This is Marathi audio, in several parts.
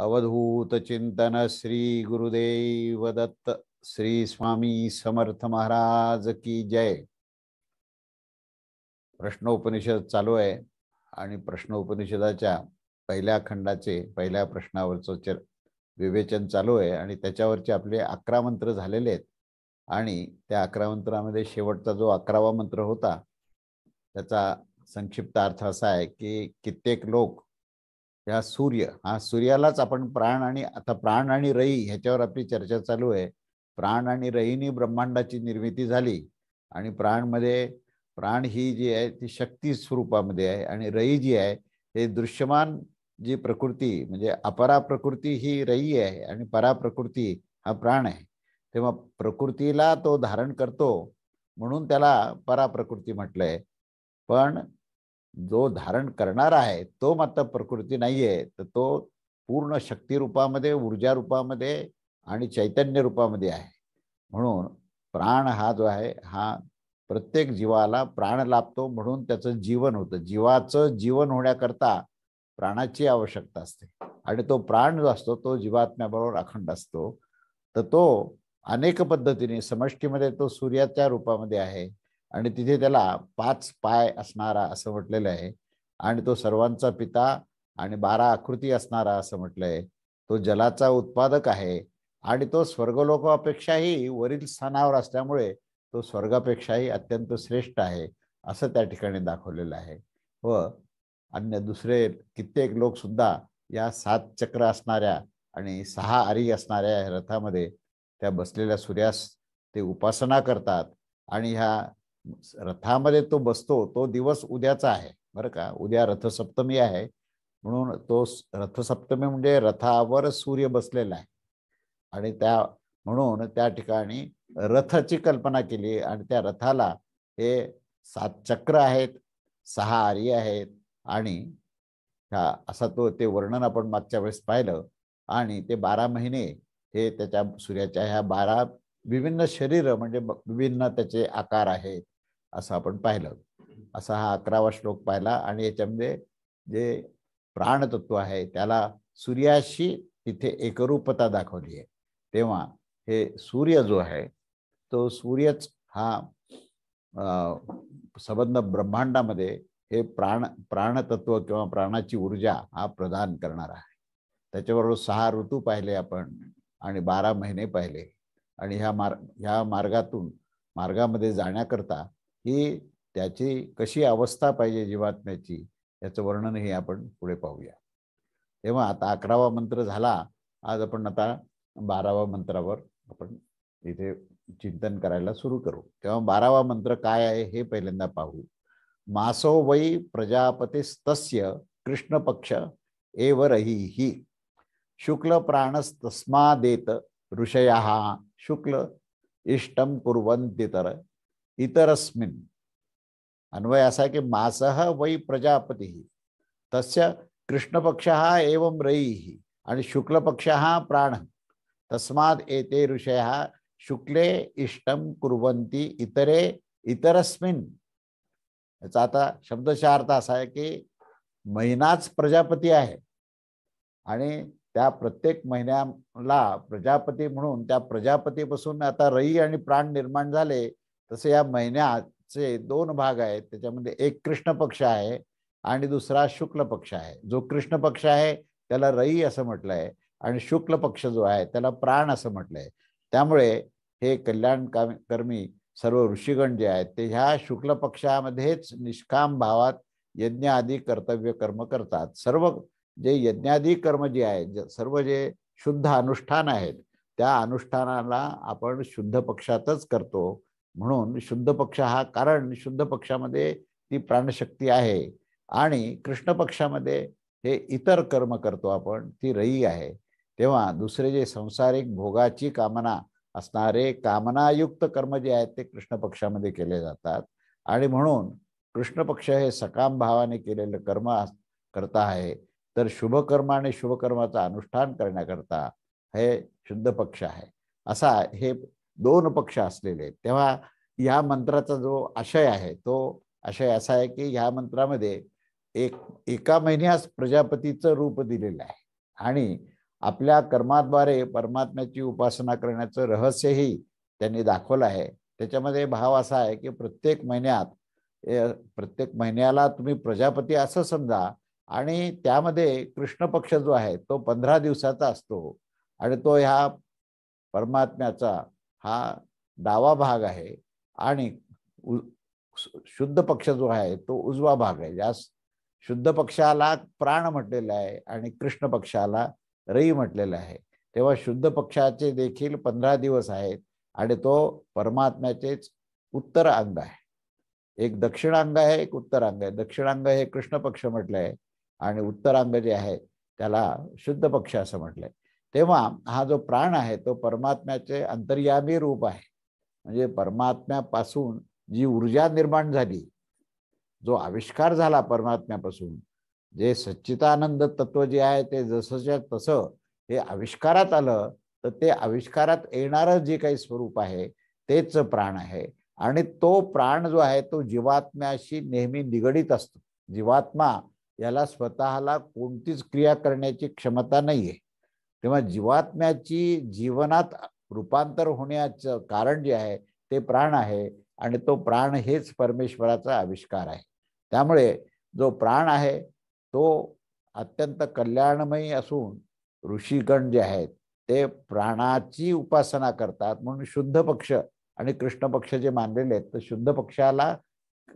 अवधूत चिंतन श्री गुरुदेव दत्त श्री स्वामी समर्थ महाराज की जय। प्रश्नोपनिषद चालू आहे आणि प्रश्नोपनिषदाच्या पहिल्या खंडाचे पहिल्या प्रश्नावरचं विवेचन चालू आहे आणि त्याच्यावरचे आपले 11 मंत्र झालेले आहेत आणि त्या 11 मंत्रामध्ये शेवटचा जो 11वा मंत्र होता त्याचा संक्षिप्त अर्थ असा आहे की कित्येक लोक या सूर्यालाच आपण प्राण आणि आता प्राण आणि रई ह्याच्यावर आपली चर्चा चालू आहे। प्राण आणि रईनी ब्रह्मांडाची निर्मिती झाली आणि प्राण ही जी आहे ती शक्ती स्वरूपामध्ये आहे आणि रई जी आहे हे दृश्यमान जी प्रकृती म्हणजे अपरा प्रकृती ही रई आहे आणि परा प्रकृती हा प्राण आहे। तेव्हा प्रकृतीला तो धारण करतो म्हणून त्याला परा प्रकृती म्हटलंय, पण जो धारण करणारा आहे तो मात्र प्रकृती नाहीये, तर तो पूर्ण शक्ती रूपामध्ये ऊर्जा रूपामध्ये आणि चैतन्य रूपामध्ये आहे। म्हणून प्राण हा जो आहे हा प्रत्येक जीवाला प्राण लाभतो म्हणून त्याचं जीवन होतं। जीवाचं जीवन होण्याकरता प्राणाची आवश्यकता असते आणि तो प्राण जो असतो तो जीवात्म्याबरोबर अखंड असतो। तर तो अनेक पद्धतीने समष्टीमध्ये तो सूर्याच्या रूपामध्ये आहे आणि तिथे त्याला 5 पाय असणारा असं म्हटलेलं आहे आणि तो सर्वांचा पिता आणि 12 आकृती असणारा असं म्हटलंय। तो जलाचा उत्पादक आहे आणि तो स्वर्गलोकापेक्षाही वरील स्थानावर असल्यामुळे तो स्वर्गापेक्षाही अत्यंत श्रेष्ठ आहे असं त्या ठिकाणी दाखवलेलं आहे। व अन्य दुसरे कित्येक लोक सुद्धा या 7 चक्र असणाऱ्या आणि 6 आरी असणाऱ्या रथामध्ये त्या बसलेल्या सूर्यास ते उपासना करतात आणि ह्या रथामध्ये तो बसतो तो दिवस उद्याचा आहे बरं का। उद्या रथसप्तमी आहे म्हणून तो रथसप्तमी म्हणजे रथावर सूर्य बसलेला आहे आणि म्हणून त्या ठिकाणी रथाची कल्पना केली आणि त्या रथाला हे 7 चक्र आहेत, 6 आरी आहेत आणि असा ते वर्णन आपण मागच्या वेळेस पाहिलं आणि ते 12 महिने हे त्याच्या सूर्याच्या ह्या 12 विभिन्न शरीर म्हणजे विभिन्न त्याचे आकार आहेत असं आपण पाहिलं। असा हा 11वा श्लोक पाहिला आणि याच्यामध्ये जे प्राणतत्व आहे त्याला सूर्याशी तिथे एकरूपता दाखवली आहे। तेव्हा हे सूर्य जो आहे तो सूर्यच हा संबंध ब्रह्मांडामध्ये हे प्राणतत्व किंवा प्राणाची ऊर्जा हा प्रदान करणार आहे। त्याच्याबरोबर 6 ऋतू पाहिले आपण आणि 12 महिने पाहिले आणि ह्या मार्गामध्ये जाण्याकरता ही त्याची कशी अवस्था पाहिजे जीवात्म्याची याचं वर्णनही आपण पुढे पाहूया। तेव्हा आता 11वा मंत्र झाला, आज आपण आता 12व्या मंत्रावर आपण इथे चिंतन करायला सुरू करू। तेव्हा 12वा मंत्र काय आहे हे पहिल्यांदा पाहू। मासो वै प्रजापतिस्तस्य कृष्ण पक्ष एव रहीहि शुक्ल प्राणस्तस्मादेत ऋषयः शुक्ल इष्टम कुर्वन्तितर इतरस्मिन्। अन्वय असा की मासः वै प्रजापतिः तस्य कृष्णपक्षः एवं रयिः आणि शुक्लपक्षः प्राणः तस्माद एते ऋषयः शुक्ले इष्टम कुर्वन्ति इतरस्मिन्। याचा आता शब्दशः अर्थ असा आहे की महिनाच प्रजापती आहे आणि त्या प्रत्येक महिन्याला प्रजापती म्हणून त्या प्रजापतीपासून आता रई आणि प्राण निर्माण झाले। तसे या महिन्याचे 2 भाग आहेत, त्याच्यामध्ये एक कृष्ण पक्ष आहे आणि दुसरा शुक्ल पक्ष आहे। जो कृष्ण पक्ष आहे त्याला रई असं म्हटलंय आणि शुक्ल पक्ष जो आहे त्याला प्राण असं म्हटलंय। त्यामुळे हे कल्याणकर्मी सर्व ऋषीगण जे आहेत ते ह्या शुक्ल पक्षामध्येच निष्काम भावात यज्ञ आदी कर्तव्य कर्म करतात। सर्व जे यज्ञादी कर्म जे आहे सर्व जे शुद्ध अनुष्ठान आहेत त्या अनुष्ठानाला आपण शुद्ध पक्षातच करतो म्हणून शुद्ध पक्ष हा, कारण शुद्ध पक्षामध्ये ती प्राणशक्ती आहे आणि कृष्ण पक्षामध्ये हे इतर कर्म करतो आपण ती रई आहे। तेव्हा दुसरे जे संसारिक भोगाची कामना असणारे कामनायुक्त कर्म जे आहेत ते कृष्ण पक्षामध्ये केले जातात आणि म्हणून कृष्ण पक्ष हे सकाम भावाने केलेलं कर्म करता आहे, तर शुभ कर्म आणि शुभ कर्माचं अनुष्ठान करण्याकरता हे शुद्ध पक्ष आहे। असा हे 2 पक्ष असलेले। तेव्हा या मंत्राचा जो आशय आहे तो आशय असा आहे की ह्या मंत्रामध्ये एका महिन्यास प्रजापतीचं रूप दिलेलं आहे आणि आपल्या कर्माद्वारे परमात्म्याची उपासना करण्याचं रहस्यही त्यांनी दाखवलं आहे. त्याच्यामध्ये भाव असा आहे की प्रत्येक महिन्याला तुम्ही प्रजापती असं समजा, आणि त्यामध्ये कृष्ण पक्ष जो आहे तो 15 दिवसाचा असतो, आणि तो ह्या परमात्म्याचा हा डावा भाग आहे, आणि शुद्ध पक्ष जो आहे तो उजवा भाग आहे. ज्यास शुद्ध पक्षाला प्राण म्हटलेलं आहे आणि कृष्ण पक्षाला रई म्हटलेलं आहे. तेव्हा शुद्ध पक्षाचे देखील 15 दिवस आहेत, आणि तो परमात्म्याचेच उत्तर अंग आहे. एक दक्षिणांग आहे, एक उत्तरांग आहे. दक्षिणांग हे कृष्ण पक्ष म्हटलंय, आणि उत्तरांग जे आहे त्याला शुद्ध पक्ष असं म्हटलंय. तेव्हा हा जो प्राण आहे तो परमात्म्याचे अंतर्यामी रूप आहे. म्हणजे परमात्म्यापासून जी ऊर्जा निर्माण झाली, जो आविष्कार झाला परमात्म्यापासून, जे सच्चिदानंद तत्व जे आहे ते जसंच्या तसं हे आविष्कारात आलं, तर ते आविष्कारात येणारं जे काही स्वरूप आहे तेच प्राण आहे. आणि तो प्राण जो आहे तो जीवात्म्याशी नेहमी निगडीत असतो. जीवात्मा याला स्वतःला कोणतीच क्रिया करण्याची क्षमता नाहीये. तेव्हा जीवात्म्याची जीवनात रूपांतर होण्याचं कारण जे आहे ते प्राण आहे, आणि तो प्राण हेच परमेश्वराचा आविष्कार आहे. त्यामुळे जो प्राण आहे तो अत्यंत कल्याणमयी असून ऋषीगण जे आहेत ते प्राणाची उपासना करतात. म्हणून शुद्ध पक्ष आणि कृष्ण पक्ष जे मानलेले आहेत, तर शुद्ध पक्षाला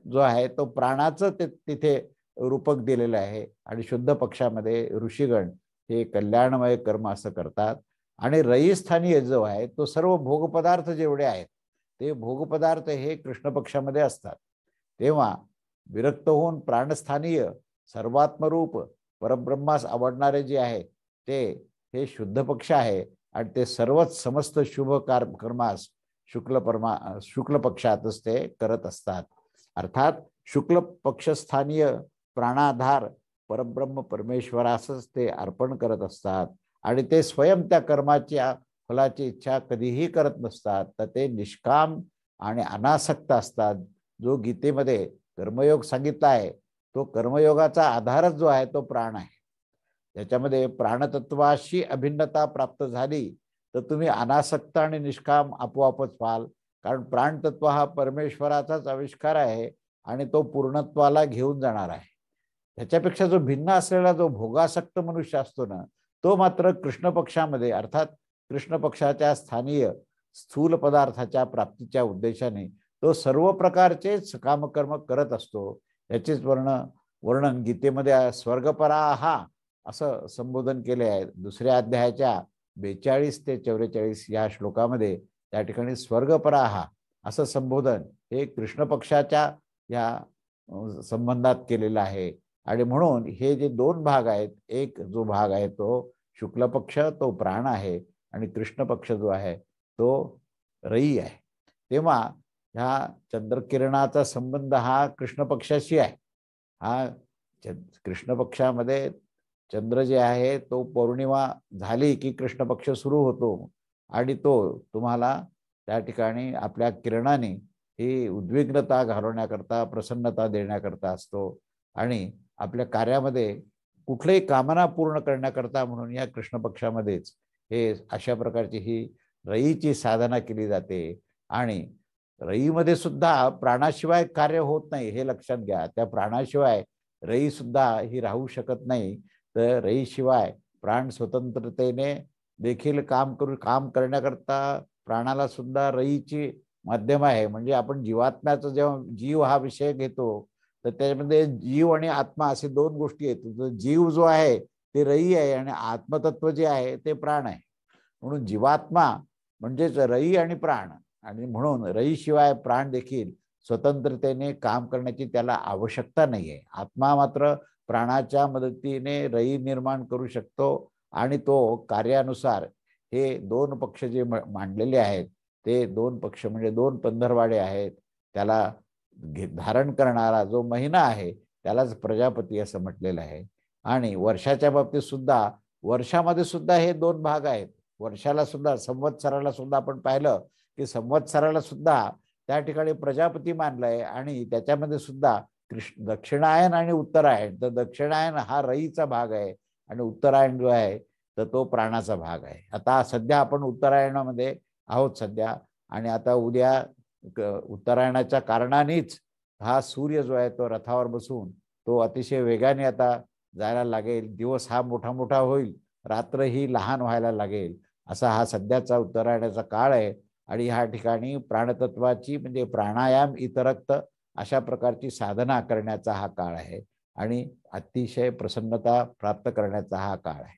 जो आहे तो प्राणाचं तिथे रूपक दिलेलं आहे, आणि शुद्ध पक्षामध्ये ऋषीगण हे कल्याणमय कर्म असं करतात. आणि रईस्थानीय जो आहे तो सर्व भोगपदार्थ जेवढे आहेत ते भोगपदार्थ हे कृष्ण पक्षामध्ये असतात. तेव्हा विरक्त होऊन प्राणस्थानीय सर्वात्मरूप परब्रह्मास आवडणारे जे आहे ते हे शुद्ध पक्ष आहे, आणि ते सर्वच समस्त शुभ कर्मास शुक्ल पक्षातच ते करत असतात. अर्थात शुक्ल पक्षस्थानीय प्राणाधार परब्रह्म परमेश्वरासच ते अर्पण करत असतात, आणि ते स्वयं त्या कर्माच्या फलाची इच्छा कधीही करत नसतात. तर ते निष्काम आणि अनासक्त असतात. जो गीतेमध्ये कर्मयोग सांगितला आहे तो कर्मयोगाचा आधारच जो आहे तो प्राण आहे. त्याच्यामध्ये प्राणतत्वाशी अभिन्नता प्राप्त झाली तर तुम्ही अनासक्त आणि निष्काम आपोआपच व्हाल. कारण प्राणतत्व हा परमेश्वराचाच आविष्कार आहे, आणि तो पूर्णत्वाला घेऊन जाणार आहे. त्याच्यापेक्षा जो भिन्न असलेला जो भोगासक्त मनुष्य असतो ना, तो मात्र कृष्ण पक्षामध्ये, अर्थात कृष्ण पक्षाच्या स्थानीय स्थूल पदार्थाच्या प्राप्तीच्या उद्देशाने तो सर्व प्रकारचेच कामकर्म करत असतो. याचेच वर्णन गीतेमध्ये स्वर्गपराहा असं संबोधन केले आहे. दुसऱ्या अध्यायाच्या 42 ते 44 या श्लोकामध्ये त्या ठिकाणी स्वर्गपराहा असं संबोधन हे कृष्ण पक्षाच्या या संबंधात केलेलं आहे. आणि म्हणून हे जे दोन भाग आहेत, एक जो भाग आहे तो शुक्ल पक्ष तो प्राण आहे, आणि कृष्ण पक्ष जो आहे तो रई आहे. तेव्हा ह्या चंद्रकिरणाचा संबंध हा कृष्ण पक्षाशी आहे. हा कृष्ण पक्षामध्ये चंद्र जे आहे तो पौर्णिमा झाली की कृष्ण पक्ष सुरू होतो, आणि तो तुम्हाला त्या ठिकाणी आपल्या किरणाने ही उद्विग्नता घालवण्याकरता प्रसन्नता देण्याकरता असतो, आणि आपल्या कार्यामध्ये कुठलीही कामना पूर्ण करण्याकरता म्हणून या कृष्ण पक्षामध्येच हे अशा प्रकारची ही रईची साधना केली जाते. आणि रईमध्ये सुद्धा प्राणाशिवाय कार्य होत नाही हे लक्षात घ्या. त्या प्राणाशिवाय रई सुद्धा ही राहू शकत नाही. तर रईशिवाय प्राण स्वतंत्रतेने देखील काम करण्याकरता प्राणाला सुद्धा रईची माध्यम आहे. म्हणजे आपण जीवात्म्याचा जेव्हा जीव हा विषय घेतो तर त्याच्यामध्ये जीव आणि आत्मा असे दोन गोष्टी आहेत. जीव जो आहे ते रई आहे, आणि आत्मतत्व जे आहे ते प्राण आहे. म्हणून जीवात्मा म्हणजेच रई आणि प्राण, आणि म्हणून रईशिवाय प्राण देखील स्वतंत्रतेने काम करण्याची त्याला आवश्यकता नाहीये. आत्मा मात्र प्राणाच्या मदतीने रई निर्माण करू शकतो, आणि तो कार्यानुसार हे दोन पक्ष जे मांडलेले आहेत ते दोन पक्ष म्हणजे दोन पंधरवाडे आहेत. त्याला धारण करणारा जो महिना आहे त्यालाच प्रजापती असं म्हटलेलं आहे. आणि वर्षाच्या बाबतीत सुद्धा वर्षामध्ये सुद्धा हे दोन भाग आहेत. वर्षाला सुद्धा संवत्सराला सुद्धा आपण पाहिलं की संवत्सराला सुद्धा त्या ठिकाणी प्रजापती मानलाय, आणि त्याच्यामध्ये सुद्धा दक्षिणायन आणि उत्तरायण. तर दक्षिणायन हा रईचा भाग आहे, आणि उत्तरायण जो आहे तर तो प्राणाचा भाग आहे. आता सध्या आपण उत्तरायणामध्ये आहोत सध्या, आणि आता उद्या उत्तरायणाच्या कारणानेच हा सूर्य जो आहे तो रथावर बसून तो अतिशय वेगाने आता जायला लागेल. दिवस हा मोठा मोठा होईल, रात्र ही लहान व्हायला लागेल, असा हा सध्याचा उत्तरायणाचा काळ आहे. आणि ह्या ठिकाणी प्राणतत्वाची म्हणजे प्राणायाम इतरक्त अशा प्रकारची साधना करण्याचा हा काळ आहे आणि अतिशय प्रसन्नता प्राप्त करण्याचा हा काळ आहे.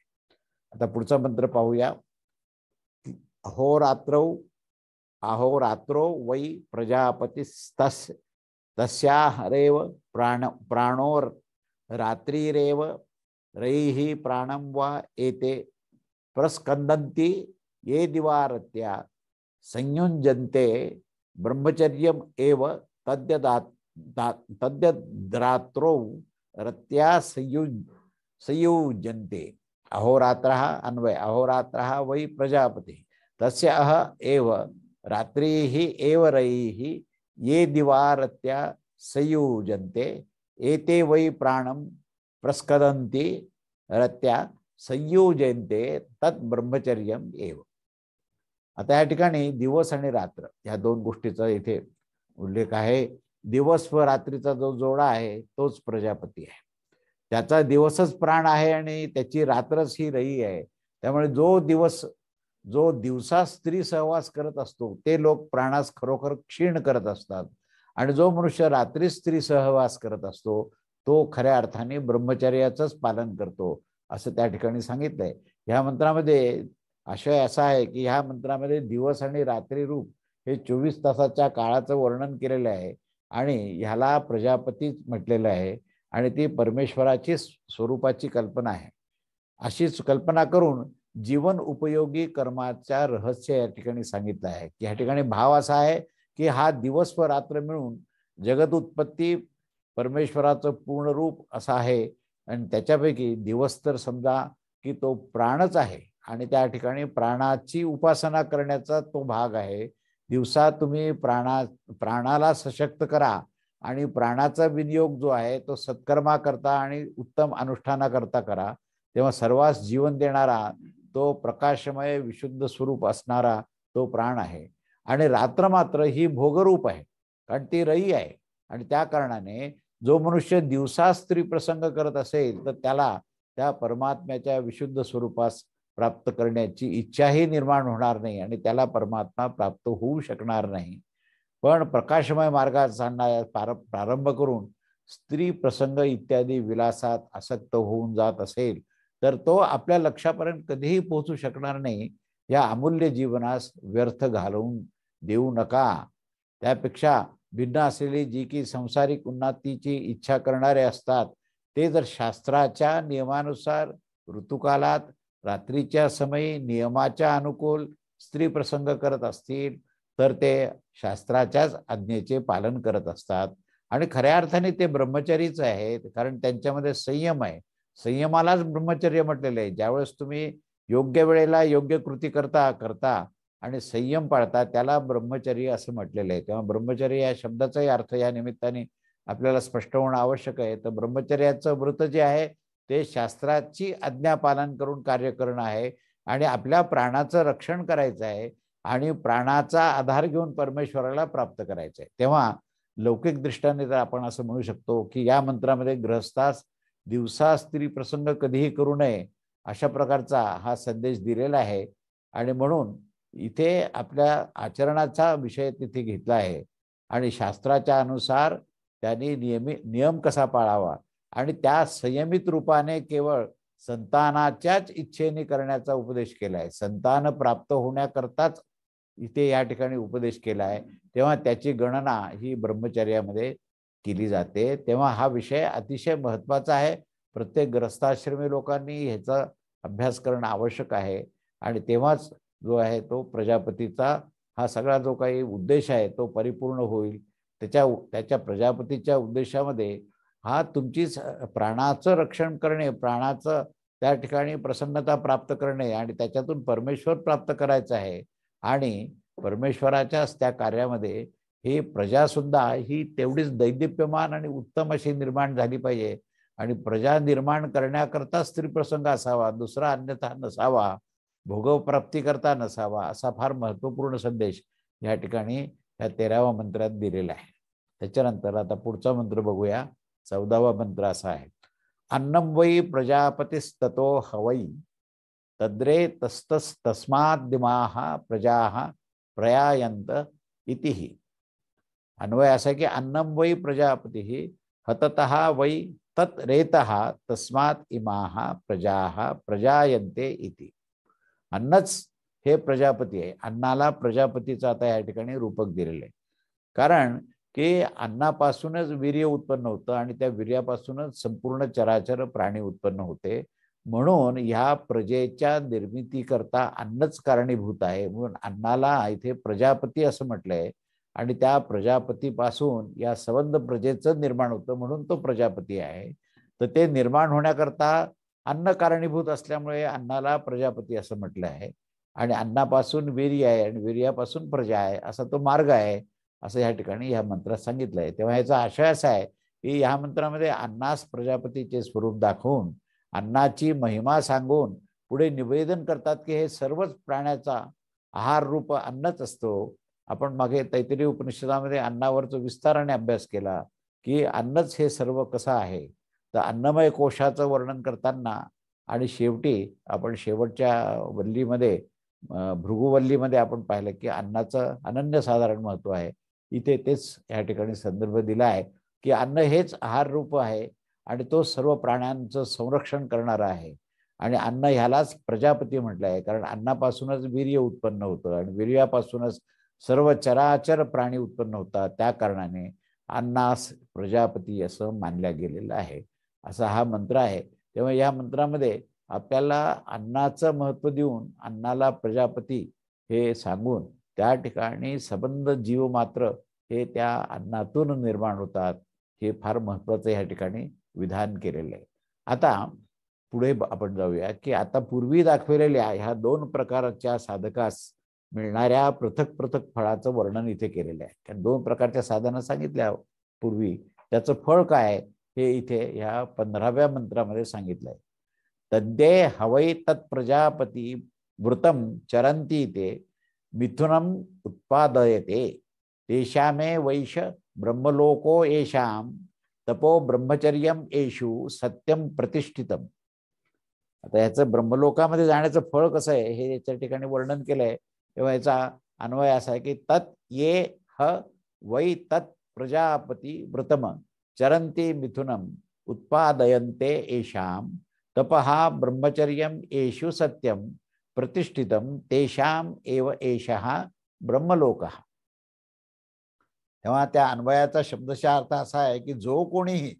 आता पुढचा मंत्र पाहूया. अहोरात्रौ अहोरात्रो वै प्रजापतिस्तस्य तस्या हरेव प्राणोर रात्रिरेव रैः प्राणं वा एते प्रस्कंदन्ति ये दिवारत्या संयुञ्जन्ते ब्रह्मचर्यम एव तद्यद्रात्रौ रत्या संयुज्यन्ते. अहोरात्रः अन्वय अहोरात्रः वै प्रजापति तस्य अह एव रात्रिः एव रैः ये दिवारत्या संयुज्यन्ते एते वै प्राणं प्रस्कदन्ति रत्या संयुज्यन्ते तत् ब्रह्मचर्यम एव. आता या ठिकाणी दिवस आणि रात्र या दोन गोष्टीचा इथे उल्लेख आहे. दिवस व रात्रीचा जो जोडा आहे तोच प्रजापती आहे. त्याचा दिवसच प्राण आहे आणि त्याची रात्रच ही रई आहे. त्यामुळे जो दिवसा स्त्री सहवास करत असतो ते लोक प्राणास खरोखर क्षीण करत असतात, आणि जो मनुष्य रात्री स्त्री सहवास करत असतो तो खऱ्या अर्थाने ब्रह्मचर्याचंच पालन करतो, असं त्या ठिकाणी सांगितलंय. ह्या मंत्रामध्ये आशय असा आहे की ह्या मंत्रामध्ये दिवस आणि रात्री रूप हे 24 तासाच्या काळाचं वर्णन केलेलं आहे आणि ह्याला प्रजापती म्हटलेलं आहे आणि ती परमेश्वराची स्वरूपाची कल्पना आहे. अशीच कल्पना करून जीवन उपयोगी कर्माच्या रहस्य या ठिकाणी सांगितलं आहे. की ह्या ठिकाणी भाव असा आहे की हा दिवस व रात्र मिळून जगत उत्पत्ती परमेश्वराचं पूर्ण रूप असं आहे. आणि त्याच्यापैकी दिवस तर समजा की तो प्राणच आहे आणि त्या ठिकाणी प्राणाची उपासना करण्याचा तो भाग आहे. दिवसा तुम्ही प्राणाला सशक्त करा आणि प्राणाचा विनियोग जो आहे तो सत्कर्मा करता आणि उत्तम अनुष्ठाना करता करा, तेव्हा सर्वांस जीवन देणारा तो प्रकाशमय विशुद्ध स्वरूप असणारा तो प्राण आहे. आणि रात्र मात्र ही भोगरूप आहे, कारण ती रई आहे. आणि त्या कारणाने जो मनुष्य दिवसा स्त्री प्रसंग करत असेल तर त्याला त्या परमात्म्याच्या विशुद्ध स्वरूपास प्राप्त करण्याची इच्छाही निर्माण होणार नाही आणि त्याला परमात्मा प्राप्त होऊ शकणार नाही. पण प्रकाशमय मार्गात चालण्यास प्रारंभ करून स्त्री प्रसंग इत्यादी विलासात आसक्त होऊन जात असेल तर तो आपल्या लक्ष्यापर्यंत कधीही पोहोचू शकणार नाही. या अमूल्य जीवनास व्यर्थ घालवून देऊ नका. त्यापेक्षा भिन्न असलेली जी की सांसारिक उन्नतीची इच्छा करणारे असतात ते जर शास्त्राच्या नियमानुसार ऋतुकालात रात्रीच्या समयी नियमाच्या अनुकूल स्त्री प्रसंग करत असतील तर ते शास्त्राच्याच आज्ञेचे पालन करत असतात आणि खऱ्या अर्थाने ते ब्रह्मचरीच आहेत, कारण त्यांच्यामध्ये संयम आहे. संयमालाच ब्रह्मचर्य म्हटलेलं आहे. ज्यावेळेस तुम्ही योग्य वेळेला योग्य कृती करता आणि संयम पाळता त्याला ब्रह्मचर्य असं म्हटलेलं आहे. तेव्हा ब्रह्मचर्य या शब्दाचाही अर्थ या निमित्ताने आपल्याला स्पष्ट होणं आवश्यक आहे. तर ब्रह्मचर्याचं व्रत जे आहे ते शास्त्राची आज्ञा पालन करून कार्य करणं आहे आणि आपल्या प्राणाचं रक्षण करायचं आहे आणि प्राणाचा आधार घेऊन परमेश्वराला प्राप्त करायचं आहे. तेव्हा लौकिक दृष्टीने तर आपण असं म्हणू शकतो की या मंत्रामध्ये गृहस्थास दिवसा स्त्री प्रसंग कधीही करू नये अशा प्रकारचा हा संदेश दिलेला आहे. आणि म्हणून इथे आपल्या आचरणाचा विषय तिथे घेतला आहे आणि शास्त्राच्या अनुसार त्यांनी नियम कसा पाळावा आणि त्या संयमित रूपाने केवळ संतानाच्याच इच्छेने करण्याचा उपदेश केला आहे. संतान प्राप्त होण्याकरताच इथे या ठिकाणी उपदेश केला आहे. तेव्हा त्याची गणना ही ब्रह्मचर्यामध्ये केली जाते. तेव्हा हा विषय अतिशय महत्त्वाचा आहे. प्रत्येक ग्रस्थाश्रमी लोकांनी ह्याचा अभ्यास करणं आवश्यक आहे आणि तेव्हाच जो आहे तो प्रजापतीचा हा सगळा जो काही उद्देश आहे तो परिपूर्ण होईल. त्याच्या प्रजापतीच्या उद्देशामध्ये हा तुमचीच प्राणाचं रक्षण करणे, प्राणाचं त्या ठिकाणी प्रसन्नता प्राप्त करणे आणि त्याच्यातून परमेश्वर प्राप्त करायचं आहे. आणि परमेश्वराच्याच त्या कार्यामध्ये ही प्रजासुद्धा ही तेवढीच दैदिप्यमान आणि उत्तम अशी निर्माण झाली पाहिजे आणि प्रजा निर्माण करण्याकरता स्त्री प्रसंग असावा, दुसरा अन्यथा नसावा, भोगप्राप्ती करता नसावा, असा फार महत्वपूर्ण संदेश या ठिकाणी या 13व्या मंत्रात दिलेला आहे. त्याच्यानंतर आता पुढचा मंत्र बघूया. 14वा मंत्र असा आहे, अन्नं वै प्रजापतिस्ततो हवै तद्रे तस्तस्माद् दिमाः प्रजाः प्रयायन्त इति. अन्वय असा की अन्नं वै प्रजापतिः हततः वै तत् रेतः तस्मात् इमाः प्रजाः प्रजायन्ते इति. अन्नच हे प्रजापती आहे. अन्नाला प्रजापतीचं आता या ठिकाणी रूपक दिलेलं आहे. कारण की अन्नापासूनच वीर्य उत्पन्न होतं आणि त्या वीर्यापासूनच संपूर्ण चराचर प्राणी उत्पन्न होते. म्हणून ह्या प्रजेच्या निर्मितीकरता अन्नच कारणीभूत आहे. म्हणून अन्नाला इथे प्रजापती असं म्हटलंय आणि त्या प्रजापतीपासून या संबंध प्रजेचं निर्माण होतं म्हणून तो प्रजापती आहे. तर ते निर्माण होण्याकरता अन्न कारणीभूत असल्यामुळे अन्नाला प्रजापती असं म्हटलं आहे. आणि अन्नापासून वीर्य आहे आणि वीर्यापासून प्रजा आहे, असा तो मार्ग आहे असं या ठिकाणी ह्या मंत्रात सांगितलं आहे. तेव्हा याचा आशय असा आहे की ह्या मंत्रामध्ये अन्नास प्रजापतीचे स्वरूप दाखवून अन्नाची महिमा सांगून पुढे निवेदन करतात की हे सर्वच प्राण्याचा आहार रूप अन्नच असतो. आपण मागे तैत्तिरीय उपनिषदामध्ये अन्नावरचा विस्ताराने अभ्यास केला की अन्नच हे सर्व कसं आहे. तर अन्नमय कोशाचं वर्णन करताना आणि शेवटी आपण शेवटच्या वल्लीमध्ये भृगुवल्लीमध्ये आपण पाहिलं की अन्नाचं अनन्यसाधारण महत्व आहे. इथे तेच या ठिकाणी संदर्भ दिला आहे की अन्न हेच आहार रूप आहे आणि तो सर्व प्राण्यांचं संरक्षण करणारा आहे. आणि अन्न ह्यालाच प्रजापती म्हटलं आहे कारण अन्नापासूनच वीर्य उत्पन्न होतं आणि वीर्यापासूनच सर्व चराचर प्राणी उत्पन्न होतात. त्या कारणाने अन्नास प्रजापती असं मानल्या गेलेलं आहे. असा हा मंत्र आहे. तेव्हा या मंत्रामध्ये आपल्याला अन्नाचं महत्व देऊन अन्नाला प्रजापती हे सांगून त्या ठिकाणी सबंध जीव मात्र हे त्या अन्नातून निर्माण होतात हे फार महत्वाचं या ठिकाणी विधान केलेलं आहे. आता पुढे आपण जाऊया की आता पूर्वी दाखवलेल्या ह्या 2 प्रकारच्या साधकास मिळणाऱ्या पृथक पृथक फळाचं वर्णन इथे केलेलं आहे. कारण 2 प्रकारच्या साधना सांगितल्या पूर्वी, त्याचं फळ काय हे इथे ह्या 15व्या मंत्रामध्ये सांगितलंय. तद्दे हवै तत्प्रजापती वृतम चरंती ते मिथुनम उत्पादयते तेषामे वैश ब्रह्मलोको येषाम तपो ब्रह्मचर्यम येषु सत्यम प्रतिष्ठितम. आता याचं ब्रह्मलोकामध्ये जाण्याचं फळ कसं आहे हे याच्या ठिकाणी वर्णन केलंय. तेव्हा याचा अन्वय असा आहे की तत् ये ह वै तत् प्रजापती व्रतम चरंती मिथुनम उत्पादयन्ते येषाम तपहा ब्रह्मचर्यम येषु सत्यम प्रतिष्ठितम तेषाम एव एषः ब्रह्मलोकः. तेव्हा त्या अन्वयाचा शब्दशः अर्थ असा आहे की जो कोणीही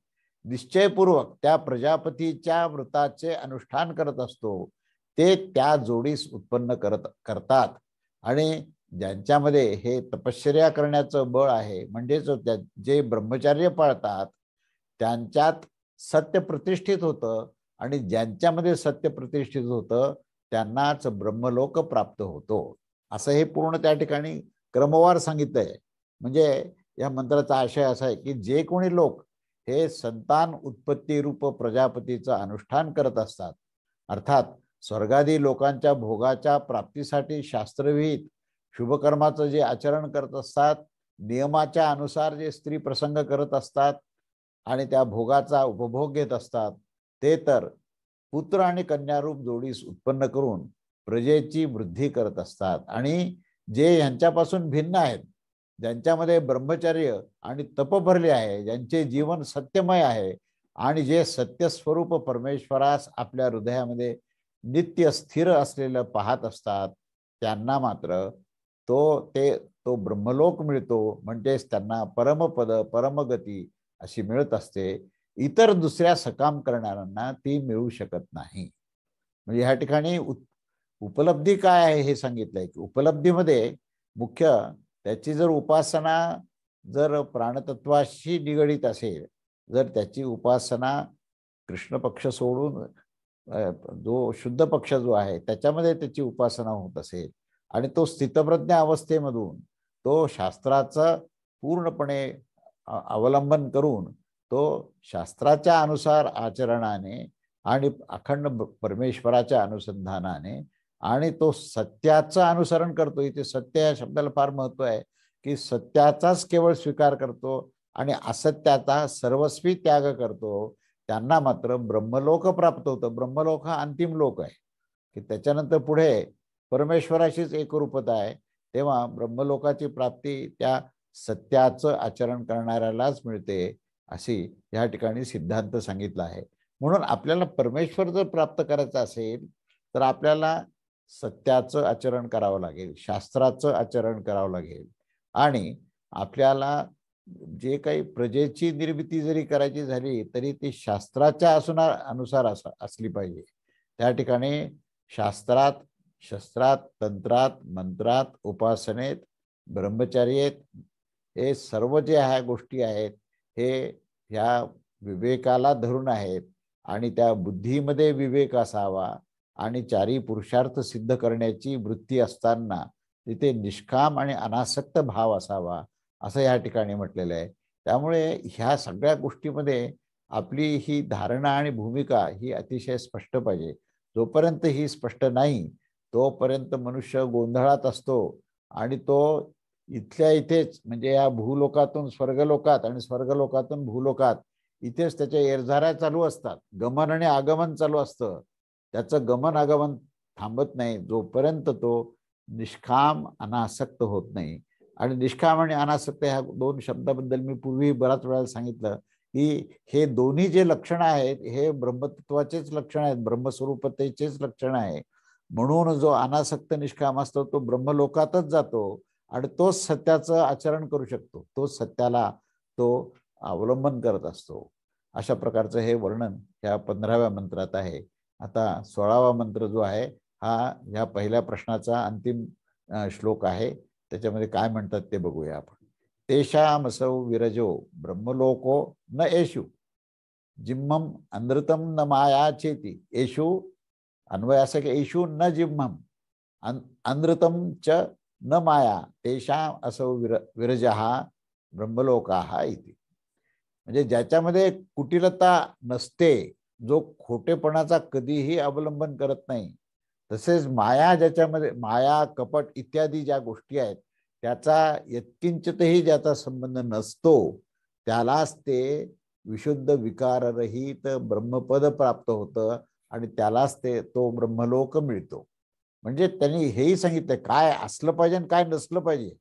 निश्चयपूर्वक त्या प्रजापतीच्या व्रताचे अनुष्ठान करत असतो ते त्या जोडीस उत्पन्न करतात. आणि ज्यांच्यामध्ये हे तपश्चर्या करण्याचं बळ आहे म्हणजेच जे ब्रह्मचर्य पाळतात त्यांच्यात सत्य प्रतिष्ठित होतं आणि ज्यांच्यामध्ये सत्य प्रतिष्ठित होतं त्यांनाच ब्रह्मलोक प्राप्त होतो. असं हे पूर्ण त्या ठिकाणी क्रमवार सांगितलंय. म्हणजे या मंत्राचा आशय असा आहे की जे कोणी लोक हे संतान उत्पत्ती रूप प्रजापतीचं अनुष्ठान करत असतात, अर्थात स्वर्गादी लोकांच्या भोगाच्या प्राप्तीसाठी शास्त्रविहित शुभकर्माचं जे आचरण करत असतात, नियमाच्या अनुसार जे स्त्री प्रसंग करत असतात आणि त्या भोगाचा उपभोग घेत असतात, ते तर पुत्र आणि कन्यारूप जोडीस उत्पन्न करून प्रजेची वृद्धी करत असतात. आणि जे यांच्यापासून भिन्न आहेत, ज्यांच्यामध्ये ब्रह्मचर्य आणि तप भरले आहे, ज्यांचे जीवन सत्यमय आहे आणि जे सत्यस्वरूप परमेश्वरास आपल्या हृदयामध्ये नित्य स्थिर असलेलं पाहत असतात, त्यांना मात्र तो ब्रह्मलोक मिळतो. म्हणजेच त्यांना परमपद परमगती अशी मिळत असते. इतर दुसऱ्या सकाम करणाऱ्यांना ती मिळू शकत नाही. म्हणजे ह्या ठिकाणी उपलब्धी काय आहे हे सांगितलंय की उपलब्धीमध्ये मुख्य त्याची जर उपासना जर प्राणतत्वाशी निगडीत असेल, जर त्याची उपासना कृष्ण पक्ष सोडून जो शुद्ध पक्ष जो आहे त्याच्यामध्ये त्याची उपासना होत असेल आणि तो स्थितप्रज्ञ अवस्थेमधून तो शास्त्राचं पूर्णपणे अवलंबन करून तो शास्त्राच्या अनुसार आचरणाने आणि अखंड परमेश्वराच्या अनुसंधानाने आणि तो सत्याचं अनुसरण करतो. इथे सत्य या शब्दाला फार महत्व आहे की सत्याचाच केवळ स्वीकार करतो आणि असत्याचा सर्वस्वी त्याग करतो, त्यांना मात्र ब्रह्मलोक प्राप्त होतं. ब्रह्मलोक हा अंतिम लोक आहे की त्याच्यानंतर पुढे परमेश्वराशीच एकरूपता आहे. तेव्हा ब्रह्मलोकाची प्राप्ती त्या सत्याचं आचरण करणाऱ्यालाच मिळते, अशी या ठिकाणी सिद्धांत सांगितला आहे. म्हणून आपल्याला परमेश्वर जर प्राप्त करायचा असेल तर आपल्याला सत्याचं आचरण करावं लागेल, शास्त्राचं आचरण करावं लागेल आणि आपल्याला जे काही प्रजेची निर्मिती जरी करायची झाली तरी ती शास्त्राच्या अनुसार असली पाहिजे. त्या ठिकाणी शास्त्रात, शस्त्रात, तंत्रात, मंत्रात, उपासनेत, ब्रह्मचर्येत हे सर्व जे ह्या गोष्टी आहेत हे ह्या विवेकाला धरून आहेत आणि त्या बुद्धीमध्ये विवेक असावा आणि चारी पुरुषार्थ सिद्ध करण्याची वृत्ती असताना तिथे निष्काम आणि अनासक्त भाव असावा, असं या ठिकाणी म्हटलेलं आहे. त्यामुळे ह्या सगळ्या गोष्टीमध्ये आपली ही धारणा आणि भूमिका ही अतिशय स्पष्ट पाहिजे. जोपर्यंत ही स्पष्ट नाही तोपर्यंत मनुष्य गोंधळात असतो आणि तो इथल्या इथेच म्हणजे या भूलोकातून स्वर्गलोकात आणि स्वर्गलोकातून भूलोकात इथेच त्याच्या येरझाऱ्या चालू असतात, गमन आणि आगमन चालू असतं. त्याचं गमन आगमन थांबत नाही जोपर्यंत तो निष्काम अनासक्त होत नाही. आणि निष्काम आणि अनासक्त ह्या दोन शब्दाबद्दल मी पूर्वी बराच वेळा सांगितलं की हे दोन्ही जे लक्षण आहेत हे ब्रह्मतत्वाचेच लक्षण आहेत, ब्रह्मस्वरूपतेचेच लक्षण आहे. म्हणून जो अनासक्त निष्काम असतो तो ब्रह्मलोकातच जातो आणि तोच सत्याचं आचरण करू शकतो, तोच सत्याला तो अवलंबन करत असतो. अशा प्रकारचं हे वर्णन ह्या 15व्या मंत्रात आहे. आता 16वा मंत्र जो आहे हा ह्या पहिल्या प्रश्नाचा अंतिम श्लोक आहे. त्याच्यामध्ये काय म्हणतात ते बघूया आपण. तेषामसौ विरजो ब्रह्मलोको न येषु जिम्मम अनृतम न माया चेती. येषु अन्वय असं की येषु न जिम्मम अनृतम च न माया तेषाम असौ विरजहा ब्रह्मलोकाः इति. म्हणजे ज्याच्यामध्ये कुटिलता नसते, जो खोटेपणाचा कधीही अवलंबन करत नाही, तसेच माया ज्याच्यामध्ये माया कपट इत्यादी ज्या गोष्टी आहेत त्याचा यत्किंचितही ज्याचा संबंध नसतो त्यालाच ते विशुद्ध विकाररहित ब्रह्मपद प्राप्त होतं आणि त्यालाच ते तो ब्रह्मलोक मिळतो. म्हणजे त्यांनी हेही सांगितलं काय असलं पाहिजे आणि काय नसलं पाहिजे.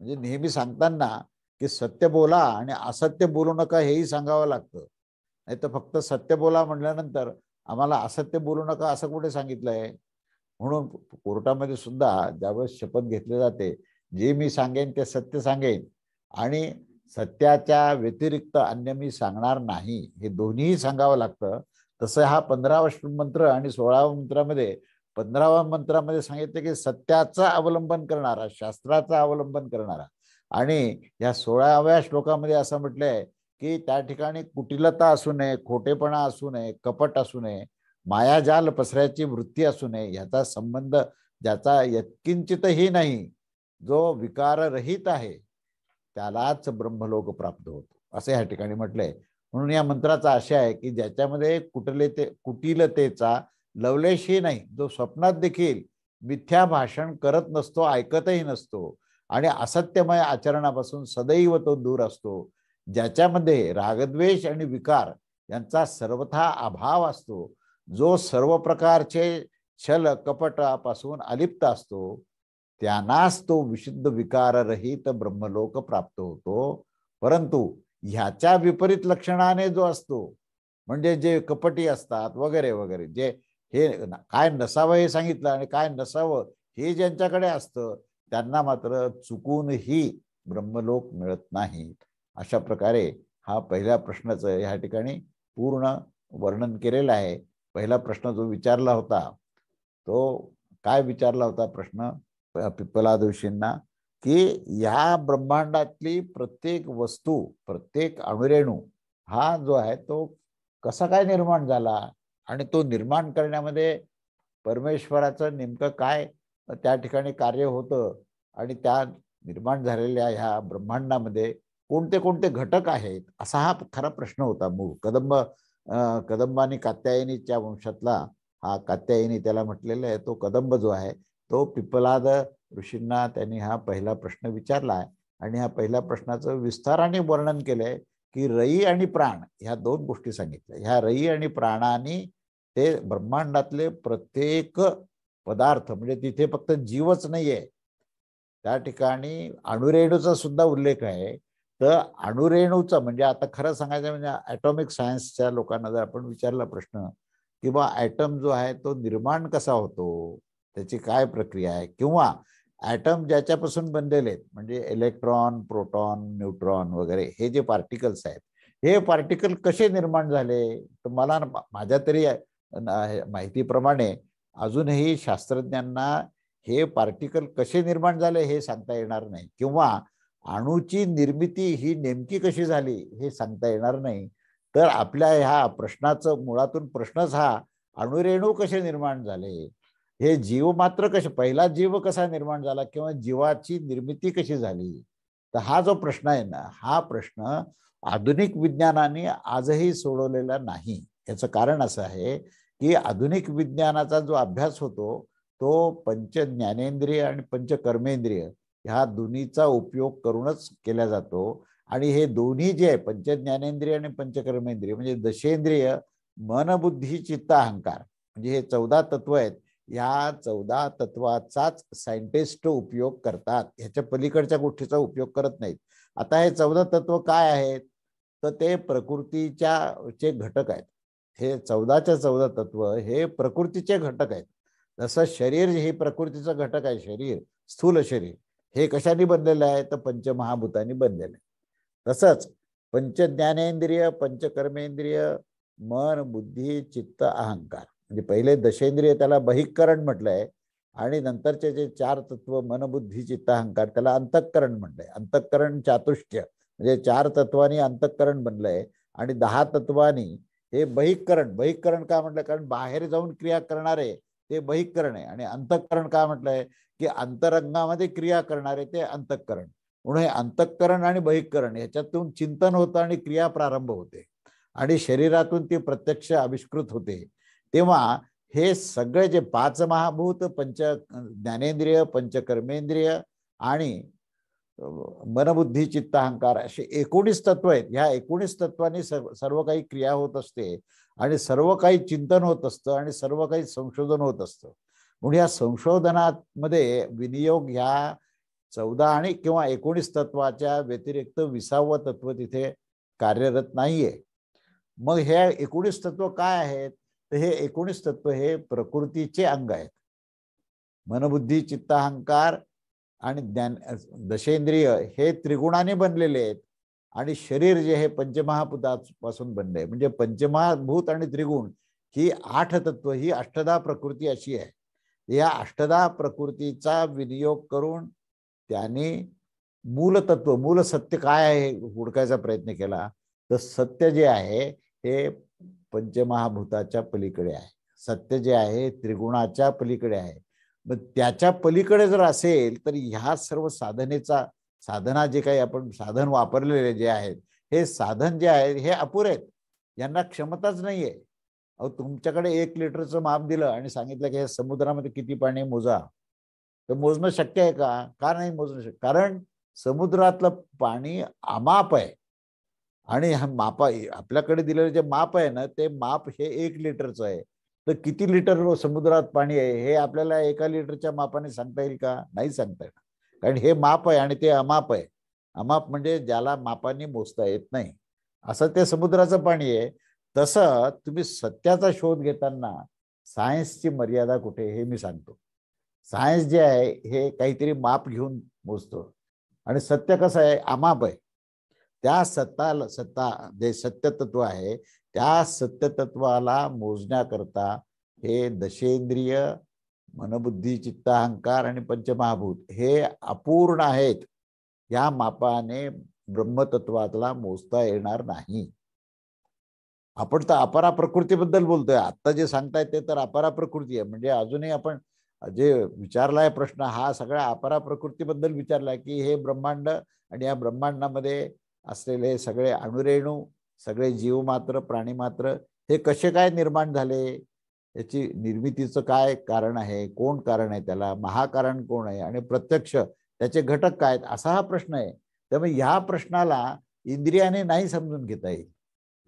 म्हणजे नेहमी सांगताना की सत्य बोला आणि असत्य बोलू नका हेही सांगावं लागतं. नाही तर फक्त सत्य बोला म्हटल्यानंतर आम्हाला असत्य बोलू नका असं कुठे सांगितलंय. म्हणून कोर्टामध्ये सुद्धा ज्यावेळेस शपथ घेतली जाते जे मी सांगेन ते सत्य सांगेन आणि सत्याच्या व्यतिरिक्त अन्य मी सांगणार नाही हे दोन्ही सांगावं लागतं. तसं हा 15वा मंत्र आणि 16व्या मंत्रामध्ये 15व्या मंत्रामध्ये सांगितलं की सत्याचं अवलंबन करणारा, शास्त्राचं अवलंबन करणारा आणि या 16व्या श्लोकामध्ये असं म्हटलंय की त्या ठिकाणी कुटिलता असू नये, खोटेपणा असू नये, कपट असू नये, मायाजाल पसऱ्याची वृत्ती असू नये, ह्याचा संबंध ज्याचा यत्किंचितही नाही, जो विकाररहित आहे त्यालाच ब्रह्मलोक प्राप्त होतो असं या ठिकाणी म्हटलंय. म्हणून या मंत्राचा आशय आहे की ज्याच्यामध्ये कुटिलतेचा लवलेशही नाही, जो स्वप्नात देखील मिथ्या भाषण करत नसतो, ऐकतही नसतो आणि असत्यमय आचरणापासून सदैव तो दूर असतो, ज्याच्यामध्ये रागद्वेष आणि विकार यांचा सर्वथा अभाव असतो, जो सर्व प्रकारचे छल कपटापासून अलिप्त असतो, त्यांनाच तो विशुद्ध विकाररहित ब्रह्मलोक प्राप्त होतो. परंतु ह्याच्या विपरीत लक्षणाने जो असतो म्हणजे जे कपटी असतात वगैरे वगैरे, जे हे काय नसावं हे सांगितलं आणि काय नसावं हे ज्यांच्याकडे असतं त्यांना मात्र चुकूनही ब्रह्मलोक मिळत नाही. अशा प्रकारे हा पहिल्या प्रश्नाचं या ठिकाणी पूर्ण वर्णन केलेलं आहे. पहिला प्रश्न जो विचारला होता तो काय विचारला होता प्रश्न पिप्पलाद ऋषींना की या ब्रह्मांडातली प्रत्येक वस्तू, प्रत्येक अणुरेणू हा जो आहे तो कसा काय निर्माण झाला आणि तो निर्माण करण्यामध्ये परमेश्वराचं नेमकं काय त्या ठिकाणी कार्य होतं आणि त्या निर्माण झालेल्या ह्या ब्रह्मांडामध्ये कोणते कोणते घटक आहेत, असा हा खरा प्रश्न होता मूळ. कदंब आणि कात्यायनीच्या वंशातला हा, कात्यायनी त्याला म्हटलेलं आहे, तो कदंब जो आहे तो पिप्पलाद ऋषींना त्यांनी हा पहिला प्रश्न विचारला आहे. आणि ह्या पहिल्या प्रश्नाचं विस्ताराने वर्णन केलंय की रई आणि प्राण ह्या दोन गोष्टी सांगितल्या. ह्या रई आणि प्राणाने ते ब्रह्मांडातले प्रत्येक पदार्थ, म्हणजे तिथे फक्त जीवच नाहीये, त्या ठिकाणी अणुरेणूचा सुद्धा उल्लेख आहे. तर अणुरेणूचा म्हणजे आता खरं सांगायचं म्हणजे ॲटॉमिक सायन्सच्या लोकांना जर आपण विचारला प्रश्न की बा ॲटम जो आहे तो निर्माण कसा होतो, त्याची काय प्रक्रिया आहे, किंवा ॲटम ज्याच्यापासून बनलेले आहेत म्हणजे इलेक्ट्रॉन, प्रोटॉन, न्यूट्रॉन वगैरे हे जे पार्टिकल्स आहेत, हे पार्टिकल कसे निर्माण झाले, तर मला माझ्या तरी माहितीप्रमाणे अजूनही शास्त्रज्ञांना हे पार्टिकल कसे निर्माण झाले हे सांगता येणार नाही, किंवा अणूची निर्मिती ही नेमकी कशी झाली हे सांगता येणार नाही. तर आपल्या ह्या प्रश्नाचं मुळातून प्रश्नच हा, अणुरेणू कसे निर्माण झाले, हे जीव मात्र कसे, पहिला जीव कसा निर्माण झाला, किंवा जीवाची निर्मिती कशी झाली. तर हा जो प्रश्न आहे ना, हा प्रश्न आधुनिक विज्ञानाने आजही सोडवलेला नाही. याचं कारण असं आहे की आधुनिक विज्ञानाचा जो अभ्यास होतो तो पंच ज्ञानेंद्रिय आणि पंच कर्मेंद्रिय ह्या दोन्हीचा उपयोग करूनच केला जातो. आणि हे दोन्ही जे आहे, पंच ज्ञानेंद्रिय आणि पंचकर्मेंद्रिय म्हणजे दशेंद्रिय, मन, बुद्धी, चित्त, अहंकार, म्हणजे हे 14 तत्व आहेत. या 14 तत्वाचाच सायंटिस्ट उपयोग करतात, ह्याच्या पलीकडच्या गोष्टीचा उपयोग करत नाहीत. आता हे 14 तत्व काय आहेत, तर ते प्रकृतीच्या चे घटक आहेत. हे 14च्या 14 तत्व हे प्रकृतीचे घटक आहेत. जसं शरीर हे प्रकृतीचं घटक आहे, शरीर, स्थूल शरीर हे कशाने बनलेलं आहे, तर पंचमहाभूतांनी बनलेलं आहे. तसंच पंच ज्ञानेंद्रिय, पंचकर्मेंद्रिय, मन, बुद्धी, चित्त, अहंकार, म्हणजे पहिले दशेंद्रिय त्याला बहिःकरण म्हटलंय, आणि नंतरचे जे 4 तत्व मन, बुद्धी, चित्त, अहंकार त्याला अंतःकरण म्हटलंय. अंतःकरण चातुष्टय म्हणजे 4 तत्वांनी अंतःकरण बनलंय, आणि 10 तत्वांनी हे बहिःकरण. बहिःकरण का म्हटलं, कारण बाहेर जाऊन क्रिया करणारे ते बहिःकरण आहे, आणि अंतःकरण का म्हटलंय की अंतरंगामध्ये क्रिया करणारे ते अंतःकरण. म्हणून हे अंतःकरण आणि बहिःकरण याच्यातून चिंतन होतं आणि क्रिया प्रारंभ होते, आणि शरीरातून ती प्रत्यक्ष आविष्कृत होते. तेव्हा हे सगळे जे 5 महाभूत, पंच ज्ञानेंद्रिय, पंचकर्मेंद्रिय आणि मनबुद्धी, चित्त, अहंकार असे 19 तत्व आहेत. ह्या 19 तत्वांनी सर्व काही क्रिया होत असते, आणि सर्व काही चिंतन होत असतं, आणि सर्व काही संशोधन होत असतं. म्हणून या संशोधनामध्ये विनियोग ह्या 14 आणि किंवा 19 तत्वाच्या व्यतिरिक्त 20वं तत्व तिथे कार्यरत नाहीये. मग हे 19 तत्व काय आहेत, तर हे 19 तत्व हे प्रकृतीचे अंग आहेत. मनबुद्धी, चित्त, अहंकार आणि दशेंद्रिय हे त्रिगुणाने बनलेले आहेत, आणि शरीर जे हे पंचमहाभूतापासून बनले, म्हणजे पंचमहाभूत आणि त्रिगुण ही 8 तत्व, ही अष्टधा प्रकृती अशी आहे. या अष्टधा प्रकृतीचा विनियोग करून त्याने मूलतत्व, मूल सत्य काय आहे हुडकायचा प्रयत्न केला. तर सत्य जे आहे हे पंचमहाभूताच्या पलीकडे आहे, सत्य जे आहे त्रिगुणाच्या पलीकडे आहे. मग त्याच्या पलीकडे जर असेल तर ह्या सर्व साधना जे काही आपण साधन वापरलेले जे आहेत, हे साधन जे आहे हे अपुरे आहेत, यांना क्षमताच नाहीये. अहो, तुमच्याकडे 1 लिटरचं माप दिलं आणि सांगितलं की हे समुद्रामध्ये किती पाणी मोजा, तर मोजणं शक्य आहे का? का नाही मोजणं शक्य? कारण समुद्रातलं पाणी अमाप आहे, आणि हा मापा आपल्याकडे दिलेलं जे माप आहे ना, ते माप हे 1 लिटरचं आहे. तर किती लिटर समुद्रात पाणी आहे हे आपल्याला 1 लिटरच्या मापाने सांगता येईल का? नाही सांगता येणार, कारण हे माप आहे आणि ते अमाप आहे. अमाप म्हणजे ज्याला मापाने मोजता येत नाही, असं ते समुद्राचं पाणी आहे. तसं तुम्ही सत्याचा शोध घेताना सायन्सची मर्यादा कुठे हे मी सांगतो. सायन्स जे आहे हे काहीतरी माप घेऊन मोजतो, आणि सत्य कसं आहे, अमाप आहे. त्या सत्ता जे सत्यतत्व आहे त्या सत्यतत्वाला मोजण्याकरता हे दशेंद्रिय, मनबुद्धी, चित्त, अहंकार आणि पंचमहाभूत हे अपूर्ण आहेत. या मापाने ब्रह्मतत्वाला मोजता येणार नाही. आपण तर अपरा प्रकृतीबद्दल बोलतोय, आता जे सांगताय ते तर अपरा प्रकृती आहे. म्हणजे अजूनही आपण जे विचारलाय प्रश्न हा सगळ्या अपरा प्रकृतीबद्दल विचारलाय की हे ब्रह्मांड, आणि या ब्रह्मांडामध्ये असलेले सगळे अणुरेणू, सगळे जीवमात्र, प्राणीमात्र हे कसे काय निर्माण झाले, याची निर्मितीचं काय कारण आहे, कोण कारण आहे त्याला, महाकारण कोण आहे आणि प्रत्यक्ष त्याचे घटक काय आहेत, असा हा प्रश्न आहे. त्यामुळे ह्या प्रश्नाला इंद्रियाने नाही समजून घेता येईल.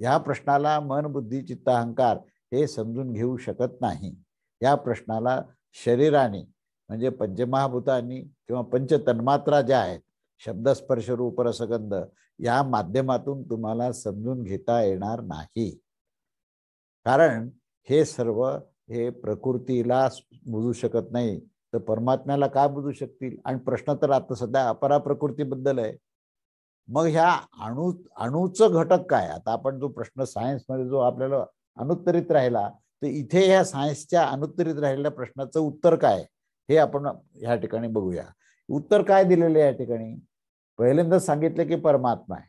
ह्या प्रश्नाला मन, बुद्धी, चित्त, अहंकार हे समजून घेऊ शकत नाही. या प्रश्नाला शरीराने म्हणजे पंचमहाभूतांनी किंवा पंचतन्मात्रा ज्या आहेत, शब्द, स्पर्श, रूप, रसगंध या माध्यमातून तुम्हाला समजून घेता येणार नाही. कारण हे सर्व हे प्रकृतीला बुजू शकत नाही, तर परमात्म्याला काय बुजू शकतील. आणि प्रश्न तर आता सध्या अपरा प्रकृतीबद्दल आहे. मग ह्या अणूचं घटक काय. आता आपण जो प्रश्न सायन्समध्ये जो आपल्याला अनुत्तरित राहिला, तर इथे ह्या सायन्सच्या अनुत्तरित राहिलेल्या प्रश्नाचं उत्तर काय हे आपण ह्या ठिकाणी बघूया. उत्तर काय दिलेले या ठिकाणी. पहिल्यांदा सांगितलं की परमात्मा आहे,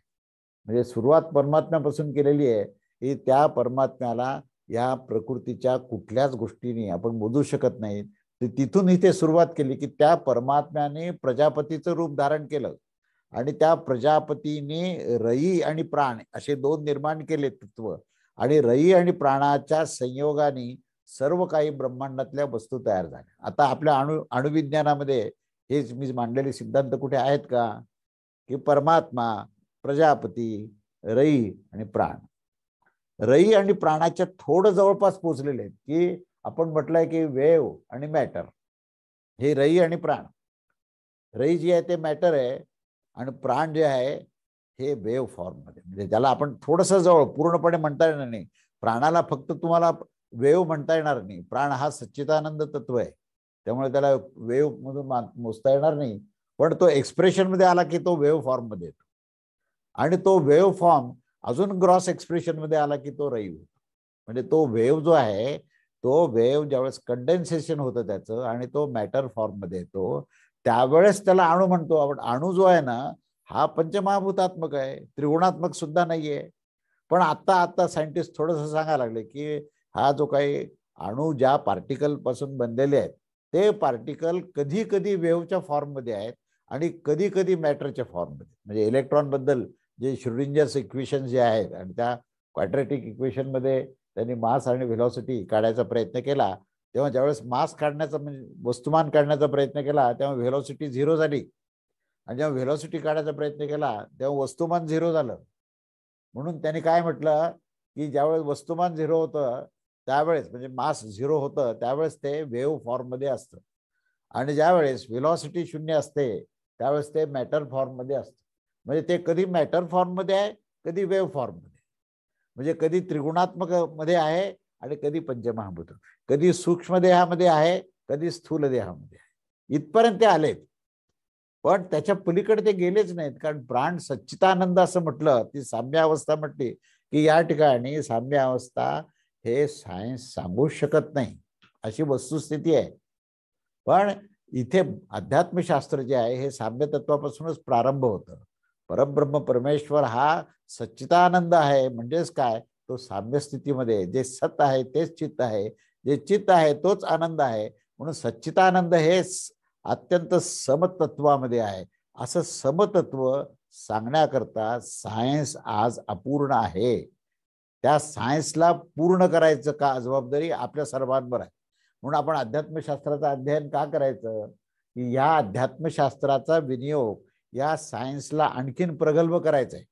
म्हणजे सुरुवात परमात्म्यापासून केलेली आहे की त्या परमात्म्याला या प्रकृतीच्या कुठल्याच गोष्टीने आपण मोजू शकत नाही. तिथून इथे सुरुवात केली की त्या परमात्म्याने प्रजापतीचं रूप धारण केलं आणि त्या प्रजापतीने रई आणि प्राण असे दोन निर्माण केले तत्व, आणि रई आणि प्राणाच्या संयोगाने सर्व काही ब्रह्मांडातल्या वस्तू तयार झाल्या. आता आपल्या अणुविज्ञानामध्ये हेच मी मांडलेले सिद्धांत कुठे आहेत का, की परमात्मा, प्रजापती, रई आणि प्राण. रई आणि प्राणाच्या थोडं जवळपास पोहोचलेले आहेत, की आपण म्हटलंय की वेव आणि मॅटर हे रई आणि प्राण. रई जी आहे ते मॅटर आहे आणि प्राण जे आहे हे वेव फॉर्म मध्ये, म्हणजे त्याला आपण थोडस जवळ, पूर्णपणे म्हणता येणार नाही. प्राणाला फक्त तुम्हाला वेव म्हणता येणार नाही. प्राण हा सच्चिदानंद तत्व आहे, त्यामुळे त्याला वेव मधून मोजता येणार नाही. पण तो एक्सप्रेशन मध्ये आला की तो वेव फॉर्म मध्ये येतो, आणि तो वेव फॉर्म अजून ग्रॉस एक्सप्रेशन मध्ये आला की तो रई होतो. म्हणजे तो वेव जो आहे, तो वेव ज्यावेळेस कंडेन्सेशन होतं त्याचं आणि तो मॅटर फॉर्म मध्ये येतो, त्यावेळेस त्याला अणू म्हणतो आपण. अणू जो आहे ना हा पंचमहाभूतात्मक आहे, त्रिगुणात्मक सुद्धा नाहीये. पण आता सायंटिस्ट थोडंसं सांगायला लागले की हा जो काही अणू ज्या पार्टिकल पासून बनलेले आहेत, ते पार्टिकल कधी कधी वेव्हच्या फॉर्म मध्ये आहेत आणि कधी कधी मॅटरच्या फॉर्म मध्ये. म्हणजे इलेक्ट्रॉन बद्दल जे श्रोडिंजर्स इक्वेशन जे आहेत, आणि त्या क्वाड्रॅटिक इक्वेशन मध्ये त्यांनी मास आणि व्हेलॉसिटी काढायचा प्रयत्न केला, तेव्हा ज्यावेळेस मास काढण्याचा म्हणजे वस्तुमान काढण्याचा प्रयत्न केला तेव्हा व्हेलॉसिटी 0 झाली, आणि जेव्हा व्हेलॉसिटी काढायचा प्रयत्न केला तेव्हा वस्तुमान 0 झालं. म्हणून त्यांनी काय म्हटलं की ज्यावेळेस वस्तुमान 0 होतं त्यावेळेस, म्हणजे मास 0 होतं त्यावेळेस ते वेव्ह फॉर्म मध्ये असतं, आणि ज्यावेळेस व्हेलॉसिटी 0 असते त्यावेळेस ते मॅटर फॉर्म मध्ये असतं. म्हणजे ते कधी मॅटर फॉर्म मध्ये आहे, कधी वेव्ह फॉर्म मध्ये, म्हणजे कधी त्रिगुणात्मक मध्ये आहे आणि कधी पंचमहाभूत, कधी सूक्ष्म देहामध्ये आहे, कधी स्थूल देहामध्ये आहे. इथपर्यंत ते आलेत, पण त्याच्या पलीकडे ते गेलेच नाहीत. कारण प्राण सच्चिदानंद असं म्हटलं, ती साम्य अवस्था म्हटली की या ठिकाणी साम्य अवस्था हे सायन्स सांगूच शकत नाही, अशी वस्तुस्थिती आहे. पण इथे अध्यात्मशास्त्र जे आहे हे साम्य तत्वापासूनच प्रारंभ होतं. परब्रह्म परमेश्वर हा सच्चिदानंद आहे, म्हणजेच काय, तो साम्य स्थितीमध्ये जे सत आहे तेच चित्त आहे, जे चित्त आहे तोच आनंद आहे. म्हणून सच्चिदानंद हे अत्यंत समतत्वामध्ये आहे. असं समतत्व सांगण्याकरता सायन्स आज अपूर्ण आहे. त्या सायन्सला पूर्ण करायचं का जबाबदारी आपल्या सर्वांवर आहे. म्हणून आपण अध्यात्मशास्त्राचं अध्ययन का करायचं, की या अध्यात्मशास्त्राचा विनियोग या सायन्सला आणखीन प्रगल्भ करायचा आहे.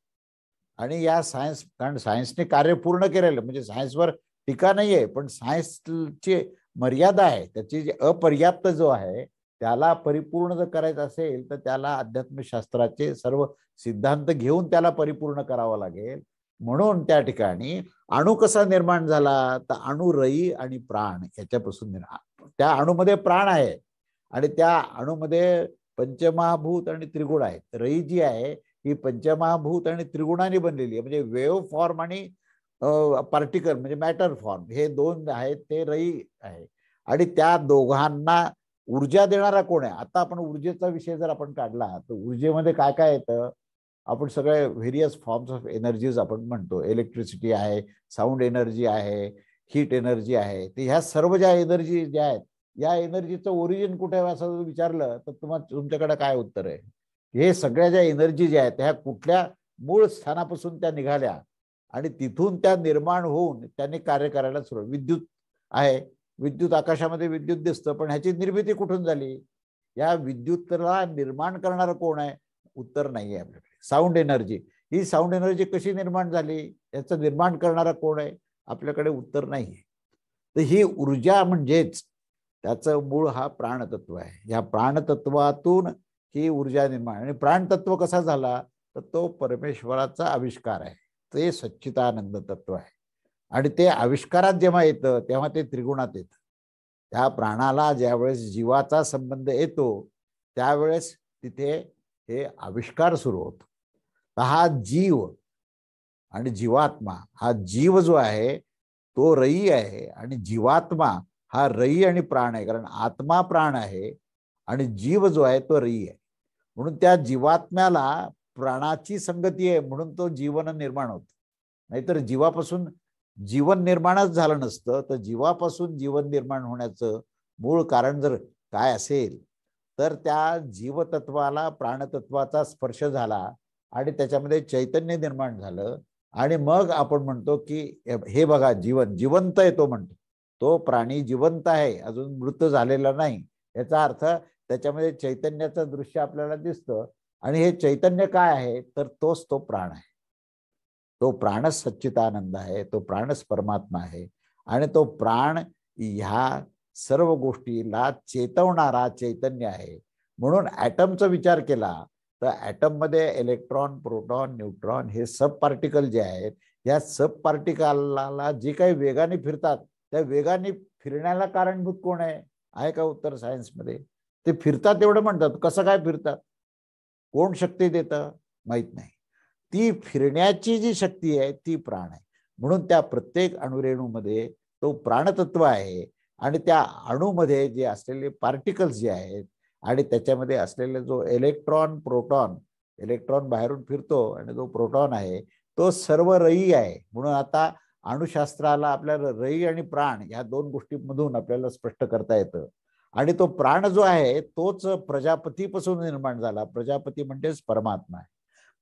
आणि या सायन्स, कारण सायन्सने कार्य पूर्ण केलेलं, म्हणजे सायन्सवर टीका नाही आहे, पण सायन्सची मर्यादा आहे, त्याची जी अपर्याप्त जो आहे त्याला परिपूर्ण जर करायचं असेल तर त्याला अध्यात्मशास्त्राचे सर्व सिद्धांत घेऊन त्याला परिपूर्ण करावं लागेल. म्हणून त्या ठिकाणी अणू कसा निर्माण झाला, तर अणू रई आणि प्राण याच्यापासून त्या अणूमध्ये प्राण आहे आणि त्या अणूमध्ये पंचमहाभूत आणि त्रिगुण आहेत. रई जी आहे ही पंचमहाभूत आणि त्रिगुणाने बनलेली आहे, म्हणजे वेव्ह फॉर्म आणि पार्टिकल म्हणजे मॅटर फॉर्म हे दोन आहेत, ते रई आहे. आणि त्या दोघांना ऊर्जा देणारा कोण आहे. आता आपण ऊर्जेचा विषय जर आपण काढला तर ऊर्जेमध्ये काय काय येतं, आपण सगळे व्हेरियस फॉर्म्स ऑफ एनर्जीज आपण म्हणतो. इलेक्ट्रिसिटी आहे, साऊंड एनर्जी आहे, हीट एनर्जी आहे. तर ह्या सर्व ज्या एनर्जी ज्या आहेत, या एनर्जीचं ओरिजिन कुठे आहे असं विचारलं तर तुमच्याकडे काय उत्तर आहे. हे सगळ्या ज्या एनर्जी ज्या आहेत ह्या कुठल्या मूळ स्थानापासून त्या निघाल्या आणि तिथून त्या निर्माण होऊन त्यांनी कार्य करायला सुरुवात. विद्युत आहे, विद्युत आकाशामध्ये विद्युत दिसतं, पण ह्याची निर्मिती कुठून झाली? या विद्युतला निर्माण करणारं कोण आहे? उत्तर नाही आहे आपल्याकडे. साऊंड एनर्जी, ही साऊंड एनर्जी कशी निर्माण झाली, याचं निर्माण करणारा कोण आहे? आपल्याकडे उत्तर नाही आहे. तर ही ऊर्जा म्हणजेच त्याचं मूळ हा प्राणतत्व आहे. या प्राणतत्वातून ही ऊर्जा निर्माण, आणि प्राणतत्व कसा झाला तर तो परमेश्वराचा आविष्कार आहे, ते सच्चिदानंद तत्व आहे. आणि ते आविष्कारात जेव्हा येतं तेव्हा ते त्रिगुणात येतं. त्या प्राणाला ज्यावेळेस जीवाचा संबंध येतो त्यावेळेस तिथे हे आविष्कार सुरू होतो. तर हा जीव आणि जीवात्मा, हा जीव जो आहे तो रई आहे आणि जीवात्मा हा रई आणि प्राण आहे. कारण आत्मा प्राण आहे आणि जीव जो आहे तो रई आहे. म्हणून त्या जीवात्म्याला प्राणाची संगती आहे म्हणून तो जीवन निर्माण होतं. नाहीतर जीवापासून जीवन निर्माणच झालं नसतं. तर जीवापासून जीवन निर्माण होण्याचं मूळ कारण जर काय असेल तर त्या जीवतत्वाला प्राणतत्वाचा स्पर्श झाला आणि त्याच्यामध्ये चैतन्य निर्माण झालं. आणि मग आपण म्हणतो की हे बघा जीवन जिवंत आहे, तो म्हणतो तो प्राणी जिवंत आहे, अजून मृत झालेला नाही. याचा अर्थ त्याच्यामध्ये चैतन्याचं दृश्य आपल्याला दिसतं. आणि हे चैतन्य काय आहे तर तोच तो प्राण आहे. तो प्राणच सच्चिदानंद आहे, तो प्राणच परमात्मा आहे. आणि तो प्राण ह्या सर्व गोष्टीला चेतवणारा चैतन्य आहे. म्हणून ॲटमचा विचार केला तर ॲटम मध्ये इलेक्ट्रॉन, प्रोटॉन, न्यूट्रॉन हे सब पार्टिकल जे आहेत, या सब पार्टिकलला जे काही वेगाने फिरतात त्या वेगाने फिरण्याला कारणभूत कोण आहे का उत्तर सायन्समध्ये? ते फिरतात एवढं म्हणतात. कसं काय फिरतात, कोण शक्ती देतं माहित नाही. ती फिरण्याची जी शक्ती आहे ती प्राण आहे. म्हणून त्या प्रत्येक अणुरेणूमध्ये तो प्राणतत्व आहे. आणि त्या अणूमध्ये जे असलेले पार्टिकल्स जे आहेत आणि त्याच्यामध्ये असलेले जो इलेक्ट्रॉन, प्रोटॉन, इलेक्ट्रॉन बाहेरून फिरतो आणि जो प्रोटॉन आहे तो सर्व रई आहे. म्हणून आता अणुशास्त्राला आपल्याला रई आणि प्राण या दोन गोष्टींमधून आपल्याला स्पष्ट करता येतं. आणि तो प्राण जो आहे तोच प्रजापतीपासून निर्माण झाला. प्रजापती म्हणजेच परमात्मा आहे.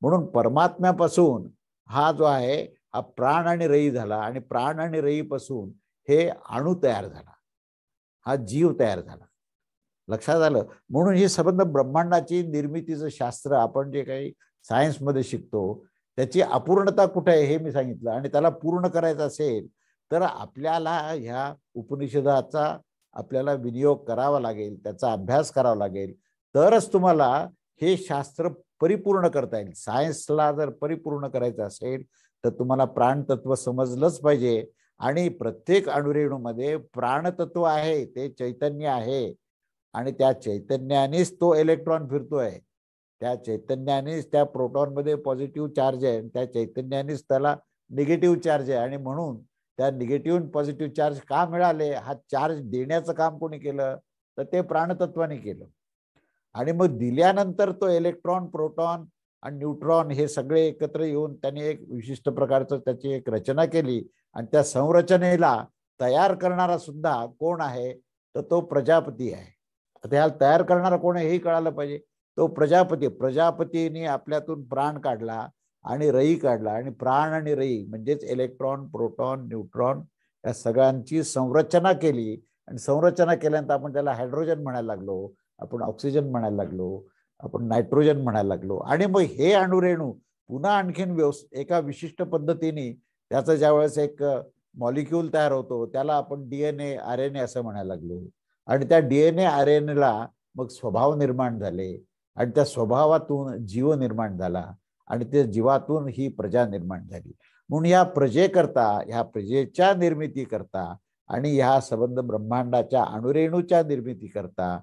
म्हणून परमात्म्यापासून हा जो आहे हा प्राण आणि रई झाला. आणि प्राण आणि रई पासून हे अणू तयार झाला, हा जीव तयार झाला. लक्षात आलं? म्हणून ही संबंध ब्रह्मांडाची निर्मितीचं शास्त्र आपण जे काही सायन्समध्ये शिकतो त्याची अपूर्णता कुठे आहे हे मी सांगितलं. आणि त्याला पूर्ण करायचं असेल तर आपल्याला ह्या उपनिषदाचा आपल्याला विनियोग करावा लागेल, त्याचा अभ्यास करावा लागेल. तरच तुम्हाला हे शास्त्र परिपूर्ण करता येईल. सायन्सला जर परिपूर्ण करायचं असेल तर तुम्हाला प्राणतत्व समजलंच पाहिजे. आणि प्रत्येक अणुरेणूमध्ये प्राणतत्व आहे, ते चैतन्य आहे. आणि त्या चैतन्यानेच तो इलेक्ट्रॉन फिरतोय, त्या चैतन्यानेच त्या प्रोटॉनमध्ये पॉझिटिव्ह चार्ज आहे, त्या चैतन्यानेच त्याला निगेटिव्ह चार्ज आहे. आणि म्हणून त्या निगेटिव्ह आणि पॉझिटिव्ह चार्ज का मिळाले, हा चार्ज देण्याचं काम कोणी केलं तर ते प्राणतत्वाने केलं. आणि मग दिल्यानंतर तो इलेक्ट्रॉन, प्रोटॉन आणि न्यूट्रॉन हे सगळे एकत्र येऊन त्यांनी एक विशिष्ट प्रकारचं त्याची एक रचना केली. आणि त्या संरचनेला तयार करणारा सुद्धा कोण आहे तर तो प्रजापती आहे. आता ह्याला तयार करणारा कोण आहे हे कळालं पाहिजे. तो प्रजापती. प्रजापतीने आपल्यातून प्राण काढला आणि रई काढला. आणि प्राण आणि रई म्हणजेच इलेक्ट्रॉन, प्रोटॉन, न्यूट्रॉन या सगळ्यांची संरचना केली. आणि संरचना केल्यानंतर आपण त्याला हायड्रोजन म्हणायला लागलो, आपण ऑक्सिजन म्हणायला लागलो, आपण नायट्रोजन म्हणायला लागलो. आणि मग हे अणुरेणू पुन्हा आणखीन एका विशिष्ट पद्धतीने त्याचं ज्यावेळेस एक मॉलिक्यूल तयार होतो त्याला आपण DNA, RNA असं म्हणायला लागलो. आणि त्या DNA, RNAला मग स्वभाव निर्माण झाले. आणि त्या स्वभावातून जीव निर्माण झाला. आणि त्या जीवातून ही प्रजा निर्माण झाली. म्हणून या प्रजेकरता, ह्या प्रजेच्या निर्मितीकरता आणि ह्या संबंध ब्रह्मांडाच्या अणुरेणूच्या निर्मितीकरता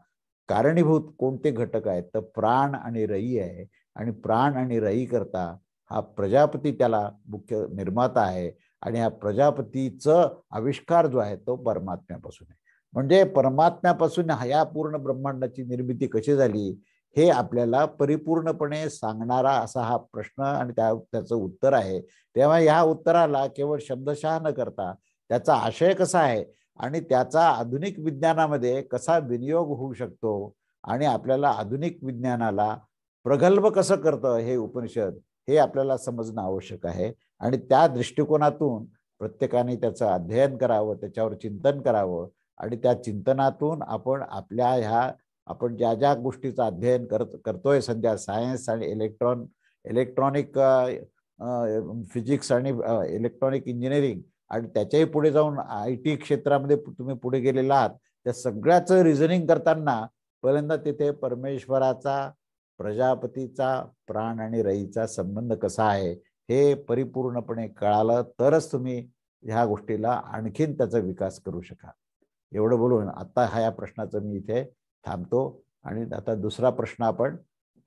कारणीभूत कोणते घटक आहेत तर प्राण आणि रई आहे. आणि प्राण आणि रई करता हा प्रजापती त्याला मुख्य निर्माता आहे. आणि ह्या प्रजापतीचं आविष्कार जो आहे तो परमात्म्यापासून आहे. म्हणजे परमात्म्यापासून ह्या पूर्ण ब्रह्मांडाची निर्मिती कशी झाली हे आपल्याला परिपूर्णपणे सांगणारा असा हा प्रश्न आणि त्याचं उत्तर आहे. तेव्हा ह्या उत्तराला केवळ शब्दशः न करता त्याचा आशय कसा आहे आणि त्याचा आधुनिक विज्ञानामध्ये कसा विनियोग होऊ शकतो आणि आपल्याला आधुनिक विज्ञानाला प्रगल्भ कसं करतं हे उपनिषद हे आपल्याला समजणं आवश्यक आहे. आणि त्या दृष्टिकोनातून प्रत्येकाने त्याचं अध्ययन करावं, त्याच्यावर चिंतन करावं आणि त्या चिंतनातून आपण आपल्या आपण ज्या ज्या गोष्टीचं अध्ययन करतोय सध्या, सायन्स आणि इलेक्ट्रॉनिक फिजिक्स आणि इलेक्ट्रॉनिक इंजिनिअरिंग, आणि त्याच्याही पुढे जाऊन IT क्षेत्रामध्ये तुम्ही पुढे गेलेला आहात, त्या सगळ्याचं रिझनिंग करताना पहिल्यांदा तिथे परमेश्वराचा, प्रजापतीचा, प्राण आणि रईचा संबंध कसा आहे हे परिपूर्णपणे कळालं तरच तुम्ही ह्या गोष्टीला आणखीन त्याचा विकास करू शकाल. एवढं बोलून आता या प्रश्नाचं मी इथे थांबतो आणि आता दुसरा प्रश्न आपण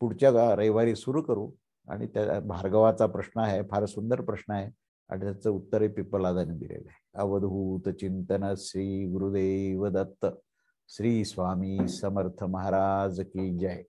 पुढच्या रविवारी सुरू करू. आणि त्या भार्गवाचा प्रश्न आहे, फार सुंदर प्रश्न आहे आणि त्याचं उत्तरही पिप्पलादाने दिलेलं आहे. अवधूत चिंतन श्री गुरुदेव दत्त. श्री स्वामी समर्थ महाराज की जय.